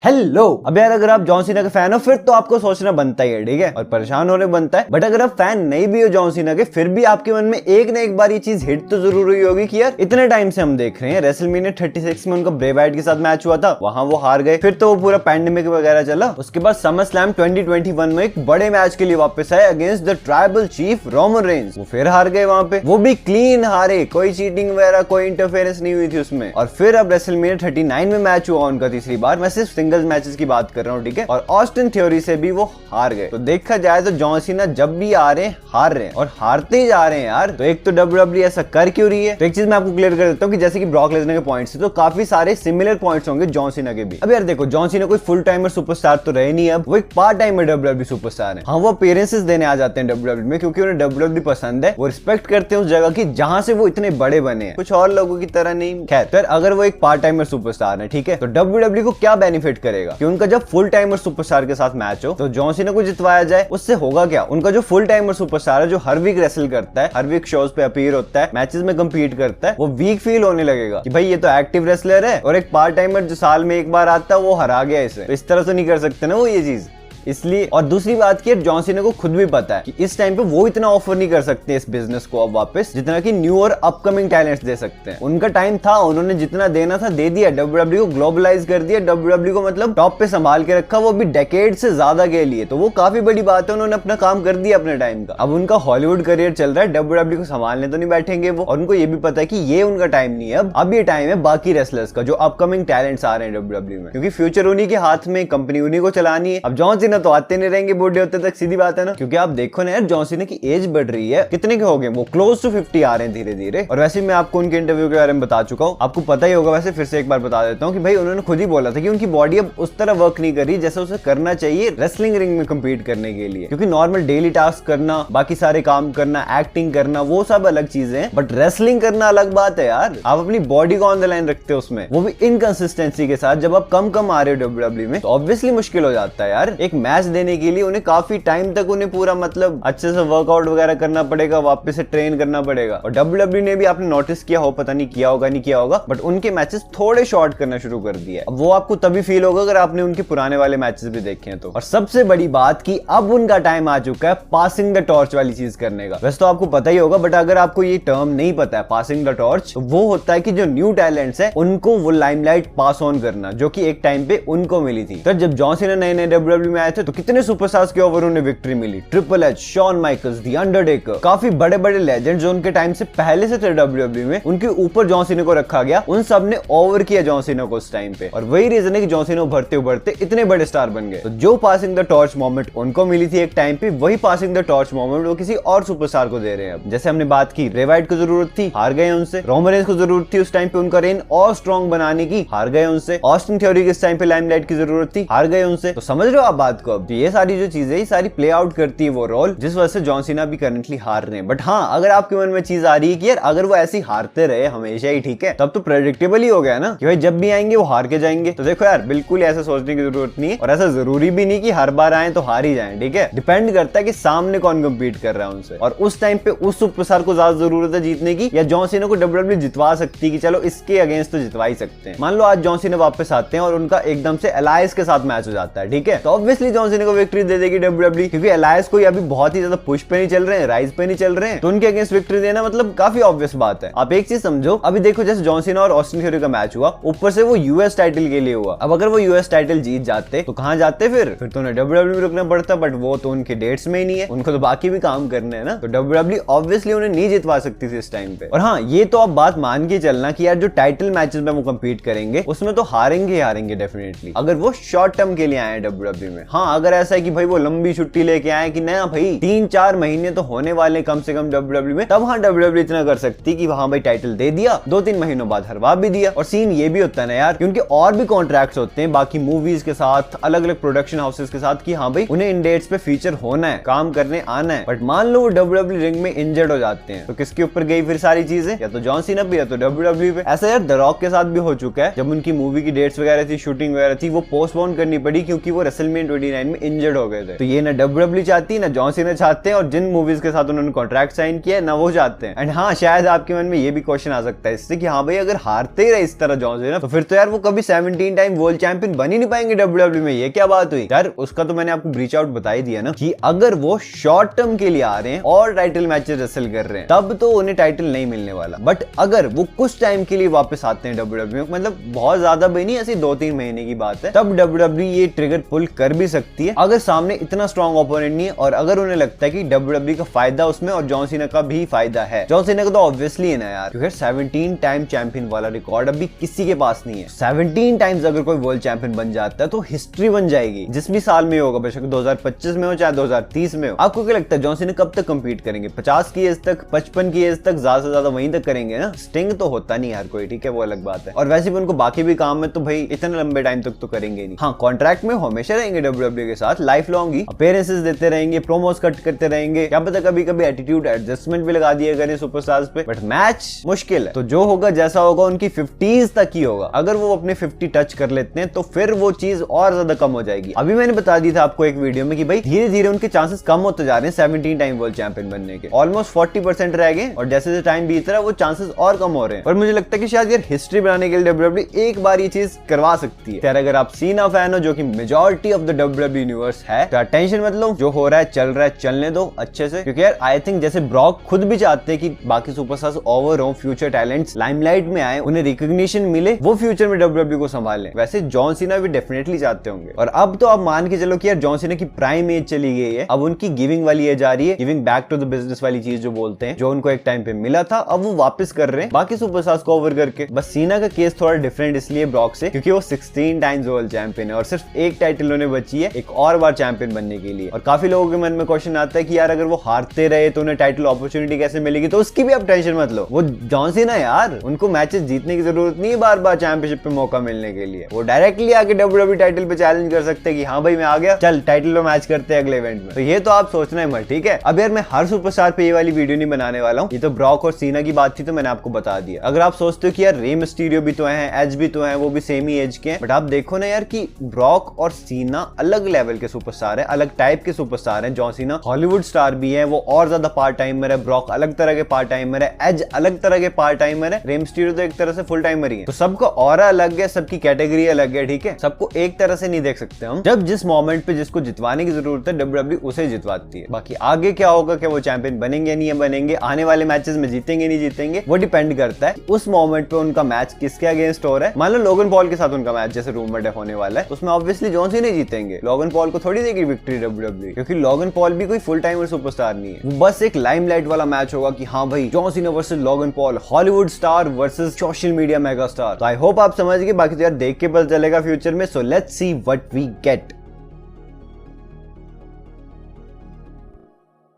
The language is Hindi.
हेलो। अब यार अगर आप जॉन सीना के फैन हो फिर तो आपको सोचना बनता ही है, ठीक है, और परेशान होने बनता है। बट अगर आप फैन नहीं भी हो जॉन सीना के, फिर भी आपके मन में एक ना एक बार ये चीज हिट तो जरूर हुई होगी कि यार इतने टाइम से हम देख रहे हैं रेसलमेनिया 36 में उनका ब्रे वाइट के साथ मैच हुआ था, वहां वो हार गए, फिर तो वो पूरा पैंडेमिक वगैरह चला। उसके बाद समर स्लैम 2021 में एक बड़े मैच के लिए वापस आए against the tribal chief Roman Reigns, वो फिर हार गए वहां पे, वो भी क्लीन हारे, कोई चीटिंग वगैरह कोई इंटरफेरेंस नहीं हुई थी उसमें। और फिर अब रेसलमेनिया 39 में मैच हुआ उनका तीसरी बार, मैं सिर्फ सिंगल्स मैचेस की बात कर रहा हूँ, ठीक है, और ऑस्टिन थ्योरी से भी वो हार गए। तो देखा जाए तो जॉन सीना जब भी आ रहे हैं हार रहे हैं और हारते ही जा रहे हैं यार। तो एक तो WWE ऐसा कर क्यों रही है? तो एक चीज मैं आपको क्लियर कर देता हूँ कि जैसे कि ब्रॉक लेसनर के पॉइंट्स थे तो काफी सारे सिमिलर पॉइंट्स होंगे जॉन सीना के भी। अब यार देखो, जॉन सीना कोई फुल टाइमर सुपरस्टार तो रहे नहीं, अब वो एक पार्ट टाइमर WWE सुपरस्टार है। हाँ, वो अपीयरेंसेस देने आ जाते हैं WWE में क्योंकि उन्हें WWE पसंद है, वो रिस्पेक्ट करते हैं उस जगह की जहां से वो इतने बड़े बने हैं, कुछ और लोगों की तरह नहीं। खैर, तो अगर वो एक पार्ट टाइमर सुपरस्टार है, ठीक है, तो WWE को क्या बेनिफिट करेगा कि उनका जब फुल टाइमर सुपरस्टार के साथ मैच हो तो जॉन सीना को जितवाया जाए, उससे होगा क्या? उनका जो फुल टाइमर सुपरस्टार है, जो हर वीक रेसल करता है, हर वीक शोज पे अपीयर होता है, मैचेस में कंपीट करता है, वो वीक फील होने लगेगा कि भाई ये तो एक्टिव रेसलर है और एक पार्ट टाइमर जो साल में एक बार आता है वो हरा गया इसे। तो इस तरह तो नहीं कर सकते ना वो ये चीज, इसलिए। और दूसरी बात की जॉन सीना को खुद भी पता है कि इस टाइम पे वो इतना ऑफर नहीं कर सकते इस बिजनेस को अब वापस जितना कि न्यू और अपकमिंग टैलेंट्स दे सकते हैं। उनका टाइम था, उन्होंने जितना देना था दे दिया, WWE को ग्लोबलाइज कर दिया, WWE को मतलब टॉप पे संभाल के रखा, वो भी डेकेड से ज्यादा के लिए, तो वो काफी बड़ी बात है, उन्होंने अपना काम कर दिया अपने टाइम का। अब उनका हॉलीवुड करियर चल रहा है, WWE को संभालने तो नहीं बैठेंगे वो, और उनको ये भी पता है कि ये उनका टाइम नहीं है, अब ये टाइम है बाकी रेसलर्स का, जो अपकमिंग टैलेंट्स आ रहे हैं WWE में, क्योंकि फ्यूचर उन्हीं के हाथ में, कंपनी उन्हीं को चलानी है। अब जॉन सीना तो आते नहीं रहेंगे बूढ़े होते तक, सीधी बात है ना, क्योंकि आप देखो ना यार जॉन सीना की एज बढ़ रही है, कितने के हो गए वो, क्लोज टू 50 आ रहे हैं धीरे धीरे। और वैसे मैं आपको उनके इंटरव्यू के बारे में बता चुका हूँ, आपको पता ही होगा, वैसे फिर से एक बार बता देता हूँ कि भाई उन्होंने खुद ही बोला था कि उनकी बॉडी अब उस तरह वर्क नहीं कर रही जैसे उसे करना चाहिए रेसलिंग रिंग में कम्पीट करने के लिए, क्योंकि नॉर्मल डेली टास्क करना, बाकी सारे काम करना, एक्टिंग करना, वो सब अलग चीजें हैं, बट रेसलिंग करना अलग बात है यार। आप अपनी बॉडी को ऑन द लाइन रखते हो उसमें, वो भी इनकंसिस्टेंसी के साथ, जब आप कम आ रहे हो WWE में तो ऑब्वियसली मुश्किल हो जाता है यार। एक मैच देने के लिए उन्हें काफी टाइम तक उन्हें पूरा मतलब अच्छे से वर्कआउट वगैरह करना पड़ेगा, वापस से ट्रेन करना पड़ेगा। और WWE ने भी आपने नोटिस किया हो, पता नहीं किया होगा नहीं किया होगा, बट उनके मैचेस थोड़े शॉर्ट करना शुरू कर दिया। अब वो आपको तभी फील होगा अगर आपने उनके पुराने वाले मैचेस भी देखे हैं तो। और सबसे बड़ी बात की अब उनका टाइम आ चुका है पासिंग द टॉर्च वाली चीज करने का। वैसे तो आपको पता ही होगा, बट अगर आपको ये टर्म नहीं पता है पासिंग द टॉर्च, तो वो होता है कि जो न्यू टैलेंट्स है उनको वो लाइमलाइट पास ऑन करना, जो कि एक टाइम पे उनको मिली थी। तो जब जॉन सीना नए नए WWE में आए थे तो कितने सुपरस्टार्स के ओवर उन्हें विक्ट्री मिली, triple H, Shawn Michaels, the Undertaker, काफी बड़े बड़े लेजेंड्स जो उनके टाइम से पहले से थे WWE में, उनके ऊपर जॉन सीना को रखा गया, उन सब ने ओवर किया जॉन सीना को उस टाइम पे। और वही रीजन है कि जॉन सीना उभरते उभरते इतने बड़े स्टार बन गए। तो जो पासिंग द टॉर्च मोमेंट उनको मिली थी एक टाइम पे, वही पासिंग द टॉर्च मोमेंट वो किसी और सुपरस्टार को दे रहे हैं अब। जैसे हमने बात की, रे वाइट को जरूरत थी, हार गए उनसे। रोमन रेंज को जरूरत थी उस टाइम पे उनका रेन और स्ट्रॉन्ग बनाने की, हार गए उनसे। ऑस्टिन थ्योरी के इस टाइम पे लाइमलाइट की जरूरत थी, हार गए उनसे। तो समझ रहे हो आप बात को? अब ये सारी जो चीजें सारी प्ले आउट करती है वो रोल, जिस वजह से जॉन सीना भी करंटली हार रहे हैं। बट हाँ, अगर आपके मन में चीज आ रही है कि यार अगर वो ऐसे हारते रहे हमेशा ही, ठीक है, तब तो प्रेडिक्टेबल ही हो गया ना कि भाई जब भी आएंगे वो हार के जाएंगे। तो देखो यार, बिल्कुल ऐसा सोचने की जरूरत नहीं है, और ऐसा जरूरी भी नहीं कि हर बार आए तो हार ही जाए, ठीक है। डिपेंड करता है कि सामने कौन कम्पीट कर रहा है उनसे, और उस टाइम पे उस सुपरस्टार को ज्यादा जरूरत है जीतने की, या जॉन सीना को WWE जितवा सकती है कि चलो इसके अगेंस्ट तो जितवा ही सकते हैं। मान लो आज जॉन सीना वापस आते हैं और उनका एकदम से एलायंस के साथ मैच हो जाता है, ठीक है, तो ऑब्वियसली जॉन सीना को विक्ट्री दे देगी WWE, क्योंकि एलायंस कोई अभी बहुत ही ज्यादा पुश पे नहीं चल रहे हैं, राइज पे नहीं चल रहे हैं, तो उनके अगेंस्ट विक्ट्री देना मतलब काफी ऑब्वियस बात है। आप एक चीज समझो, अभी देखो जैसे जॉन सीना और ऑस्टिन थ्योरी का मैच हुआ, ऊपर से वो यूएस टाइटल के लिए हुआ। अब अगर वो यूएस टाइटल जीत जाते तो कहां जाते फिर तो उन्हें WWE में रुकना पड़ता, बट वो तो उनके डेट्स में ही नहीं है, उनको तो बाकी भी काम करने हैं ना। तो WWE ऑब्वियसली उन्हें नहीं जितवा सकती थी इस टाइम पे। और हाँ, ये तो आप बात मान के चलना कि यार जो टाइटल मैचेस में वो कम्पीट करेंगे उसमें तो हारेंगे डेफिनेटली, अगर वो शॉर्ट टर्म के लिए आए WWE में। हाँ, अगर ऐसा है कि भाई वो लंबी छुट्टी लेके आए कि नया भाई 3-4 महीने तो होने वाले कम से कम WWE में, तब हाँ WWE इतना कर सकती कि वहां भाई टाइटल दे दिया, 2-3 महीनों बाद हरवा भी दिया। और सीन ये भी होता है ना यार, क्योंकि और भी कॉन्ट्रैक्ट्स होते हैं बाकी मूवीज के साथ, अलग अलग प्रोडक्शन हाउसेस के साथ, कि हाँ भाई उन्हें इन डेट्स पे फीचर होना है, काम करने आना है। बट मान लो वो WWE रिंग में इंजर्ड हो जाते हैं, तो किसके ऊपर गई फिर सारी चीजें? या तो जॉन सीना पे, या तो WWE पे। ऐसा यार द रॉक के साथ भी हो चुका है, जब उनकी मूवी की डेट्स वगैरह थी, शूटिंग वगैरह थी, वो पोस्टपोन करनी पड़ी क्योंकि वो रेसलमेनिया 2029 में इंजर्ड हो गए थे। तो ये ना WWE चाहती है, ना जॉन सीना चाहते हैं, और जिन मूवीज के साथ उन्होंने कॉन्ट्रैक्ट साइन किया है ना वो चाहते हैं। एंड हाँ, शायद आपके मन में ये भी क्वेश्चन आ सकता है इससे कि हाँ भाई, अगर हारते ही रहे इस तरह जॉन सीना तो फिर तो यार वो कभी 17 टाइम वर्ल्ड चैंपियन बन ही नहीं पाएंगे WWE में। ये क्या बात हुई यार? उसका तो मैंने आपको ब्रीच आउट बता ही दिया ना कि अगर वो शॉर्ट टर्म के लिए आ रहे हैं और टाइटल मैचेस रेसल कर रहे हैं तब तो उन्हें टाइटल नहीं मिलने वाला। बट अगर वो कुछ टाइम के लिए वापस आते हैं WWE में, मतलब बहुत ज्यादा भी नहीं, ऐसी 2-3 महीने की बात है, तब WWE ये ट्रिगर पुल कर भी सकती है अगर सामने इतना स्ट्रॉन्ग ओपोनेंट नहीं है और अगर उन्हें लगता है कि WWE का फायदा उसमें और जॉन सीना का भी फायदा है। जॉन सीना का तो ऑब्वियसली है ना यार, क्योंकि 17 टाइम चैंपियन वाला रिकॉर्ड अभी किसी के पास नहीं है। 17 टाइम्स अगर कोई वर्ल्ड चैंपियन बन जाता है तो हिस्ट्री बन जाएगी, जिस भी साल में होगा, बेशक 2025 में हो चाहे 2030 में हो। आपको क्या लगता है जॉन सीना कब तक कंपीट करेंगे? 50 की एज तक, 55 की एज तक, ज्यादा से ज्यादा वहीं तक करेंगे ना। स्टिंग तो होता नहीं यार कोई, ठीक है, वो अलग बात है। और वैसे भी उनको बाकी भी काम है तो भाई इतने लंबे टाइम तक तो करेंगे नहीं। हाँ, कॉन्ट्रैक्ट में हमेशा रहेंगे WWE के साथ, लाइफ लॉन्ग ही अपीयरेंसेस देते रहेंगे, प्रोमोस कट करते रहेंगे, क्या पता कभी कभी एटीट्यूड एडजस्टमेंट भी लगा दिया करें सुपरस्टार्स पे। बट मैच मुश्किल है, तो जो होगा जैसा होगा उनकी 50s तक ही होगा। अगर वो अपने 50 टच कर लेते हैं तो फिर वो चीज और ज्यादा कम हो जाएगी। अभी मैंने बता दिया था आपको एक वीडियो में कि भाई धीरे धीरे उनके चांसेस कम होते जा रहे हैं 17 टाइम वर्ल्ड चैंपियन बनने के। ऑलमोस्ट 40% रह गए और जैसे जैसे टाइम बीत रहा है वो चांसेस और कम हो रहे हैं। पर मुझे लगता है कि शायद यार हिस्ट्री बनाने के लिए WWE एक बार ये चीज करवा सकती है। यार अगर आप सीना फैन हो, जो कि majority of the WWE universe है, तो टेंशन मत लो, जो हो रहा है चल रहा है, चलने दो अच्छे से। क्योंकि यार आई थिंक जैसे ब्रॉक खुद भी चाहते हैं कि बाकी सुपरस्टार्स ओवर हो, फ्यूचर टैलेंट्स लाइमलाइट में आए, उन्हें रिकॉग्निशन मिले, वो फ्यूचर में WWE को संभालें, वैसे जॉन सीना भी डेफिनेटली चाहते होंगे। और अब तो आप मान के चलो कि यार जॉन सीना की प्राइम एज चली गई है, अब उनकी गिविंग वाली एज आ रही है, giving back to the business वाली चीज जो बोलते हैं, जो उनको एक टाइम पे मिला था अब वो वापस कर रहे हैं बाकी सुपरस्टार्स को ओवर करके। बस सीना का केस थोड़ा डिफरेंट इसलिए ब्रॉक से, क्योंकि वो 16 टाइम्स वर्ल्ड चैंपियन है और सिर्फ एक टाइटल उन्हें बची है एक और बार चैंपियन बनने के लिए। और काफी लोगों के मन में क्वेश्चन आता है कि यार अगर वो हारते रहे तो उन्हें टाइटल अपॉर्चुनिटी कैसे मिलेगी? तो उसकी भी आप टेंशन मत लो, वो जॉन सीना यार, उनको मैचेस जीतने की जरूरत नहीं है बार बार चैंपियनशिप पे मौका मिलने के लिए। वो डायरेक्टली आके WWE टाइटल पे चैलेंज कर सकते हैं कि हाँ भाई मैं आ गया, चल टाइटल पे मैच करते हैं अगले इवेंट में। तो ये तो आप सोचना है मत, ठीक है। अब यार मैं हर सुपरस्टार पे ये वाली वीडियो नहीं बनाने वाला हूँ, ये तो ब्रॉक और सीना की बात थी तो मैंने आपको बता दिया। अगर आप सोचते हो कि यार रे मिस्टीरियो भी तो है, एज भी तो है, वो भी सेम ही एज के हैं, बट आप देखो ना यार कि ब्रॉक और सीना अलग लेवल के सुपरस्टार है, अलग टाइप के सुपरस्टार हैं। जॉन सीना हॉलीवुड स्टार भी है, वो और ज्यादा पार्ट टाइमर है, ब्रॉक अलग तरह के पार्ट टाइमर है, एज अलग तरह के पार्ट टाइमर है, रे मिस्टीरियो तो एक तरह से फुल टाइमर ही है। तो सबका ऑरा अलग है, सबकी कैटेगरी अलग है, ठीक है, सबको एक तरह से नहीं देख सकते हम। जब जिस मोमेंट पे जिसको जितवाने की जरूरत है WWE उसे जितवाती है। बाकी आगे क्या होगा, कि वो चैंपियन बनेंगे नहीं बनेंगे, आने वाले मैचेस में जीतेंगे नहीं जीतेंगे, वो डिपेंड करता है उस मोमेंट पे उनका मैच किसके अगेंस्ट हो रहा है। मान लो लोगन पॉल के साथ उनका मैच जैसे रूमर है होने वाला है, उसमें ऑब्वियसली जॉन सीना जीतेंगे, लोगन पॉल को थोड़ी देगी विक्ट्री WWE, क्योंकि लोगन पॉल भी कोई फुल टाइमर सुपरस्टार नहीं है। वो बस एक लाइमलाइट वाला मैच होगा कि हाँ भाई John Cena versus Logan Paul, Hollywood star versus social media mega star. तो आई होप आप समझ गए, बाकी तो यार देख के पता चलेगा फ्यूचर में। So let's see what we gate.